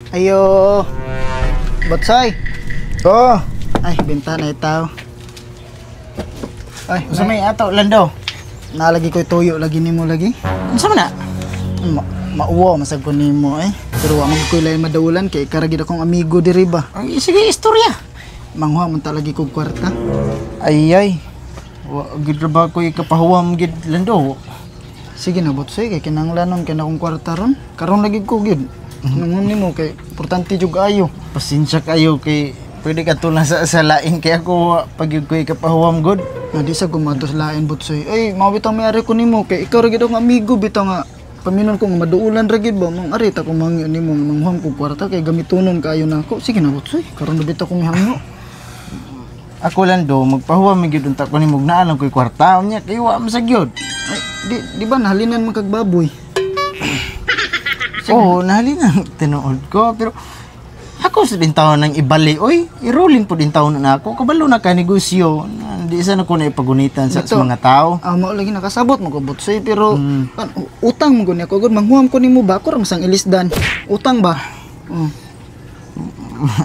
Ayo. Botsay. Oh, Ay, bintana itaw. Ay, sa may ato, Lando. nalagi ko'y tuyo lagi nimo lagi. Unsa man na? Mauwa masag ko nimo eh. Pero amang ko'y lain madaulan kay karagid akong amigo diri ba. Ay, sige, istorya. Manghuwa man talagi kog kwarta. Ay. Gid ra ba ko ikapahuwam gid, Lando? Sige na Botsay kay kinahanglanon kay na akong kwarta ron. Karon lagi ko gid. Nangon nimo kay importante jud ayo. Pasensya kayo kay pwede ka tulang sa lain kay ako pag ko ikapahuwam good. Nga di sa gumatos lain Botsay. Ay, mawitang may-ari ko nimo kay ikaw ra gid akong amigo bitaw nga paminon ko nga maduulan ra gid ba mang ari ta ko mangyo nimo manghuam ko kwarta kay gamitonon kaayo nako. Sige na Botsay, karon bitaw ko mihangyo. Ako Lando, magpahuwam mi gid unta ko nimo naalang ko'y kwarta unya kay wa man sa gyud. Ay, di ba nahalinan man kag baboy? Oo, nahalinan tinuod ko pero ako sa din taon nang ibali oy, irolin po din taon na ako kabalo na ka negosyo. Hindi sa na ko na ipagunitan sa mga tao. Mao lagi nakasabot mo ko Botsay pero utang mo guni ako gud manghuam ko nimo ba ko ra masang ilisdan. Utang ba?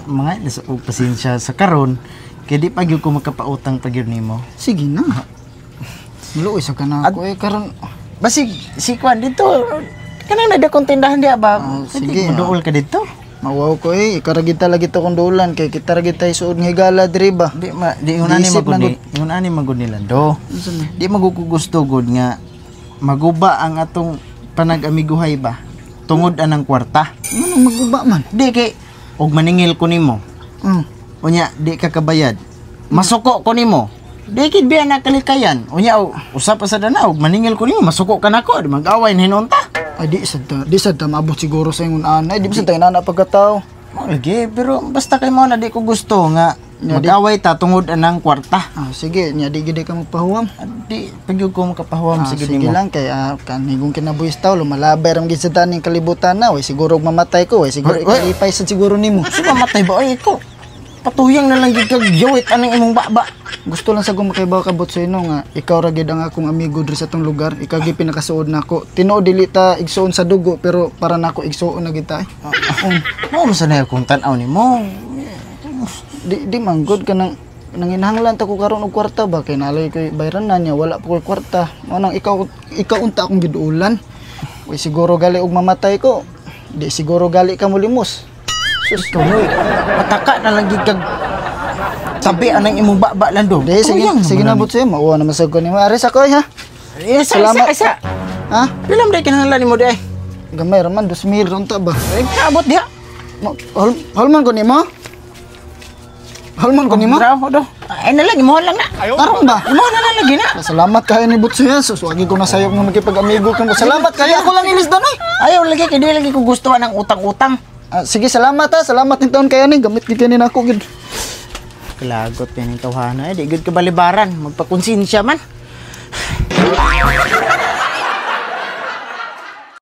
Mga nasa pasensya sa karon kay di pa gyud ko makapautang pa gyud nimo. Sige na. Mulo isa ka na ako karon. Basig si Kwan dito kanang nadakong tindahan diha ba? Sige. Maduol ka dito. Mawaw ko ikaragid talaga ito kong dulan kay kita ragid tayo suod nga higala diri ba. Di unani maguni. Unani maguni Lando. Di magugusto gud nga maguba ang atong panag-amiguhay ba tungod anang kwarta. Ano maguba man? Di kay og maningil ko nimo. Unya di ka kabayad. Masuko ko nimo. Di kid biya na kalikayan. Unya usap pa sa dana og maningil ko nimo masuko ka nako di mag-away hinunta. Ay di sad ta maabot siguro sa ingon anay di bisan tayo nana pagkatao. Lagi pero basta kay mo na di ko gusto nga mag-away ta tungod anang kwarta. Sige nya di gid ka magpahuwam. Di pagyud ko makapahuwam sige Sige nimo. lang kay kanigong kinabuhis taw lumalabay ram gid sa daning kalibutan na way siguro mamatay ko way siguro ikalipay sa siguro nimo. Kasi mamatay ba ay ko. Patuyang na lang gid kag yawit anang imong baba. Gusto lang sa kong makibaw ka Botsay no nga ikaw ra gid ang akong amigo diri sa tong lugar. Ikaw gid pinakasuod nako. Tinuod dili ta igsuon sa dugo pero para nako igsuon na gid ta. Mao man sanay akong tan-aw nimo. Di manggod ka nang nanginahanglan ta ko karon og kwarta ba kay nalay koy bayran na niya wala pa koy kwarta. Mao nang ikaw unta akong giduulan. Way siguro gali og mamatay ko. Di siguro gali ka molimos. Sus tuloy. Mataka na lang gid kag sabi anang imong baba Lando. Di sige na Botsay mauwa na masag ko nimo. Ari sa koy ha. Salamat sa. Ha? Pilam day kinahanglan nimo di ay. Gamay ra man 2,000 unta ba. Ay kaabot diha. Halman ko nimo. Halman ko nimo. Bravo do. Ay na lang imo lang na. Karon ba? Imo na lang lagi na. Salamat kayo ni Botsay. Suswagi ko na sayop nga makipag-amigo ka. Salamat kayo. Ako lang ilis doon Ayaw lagi kay di lagi ko gusto ng utang-utang. Sige, salamat ha. Salamat ni taon kayo ni. Gamit gid kanin ako gid. Kalagot yan yung tawhana. Di gud ka balibaran. Magpakonsensya man.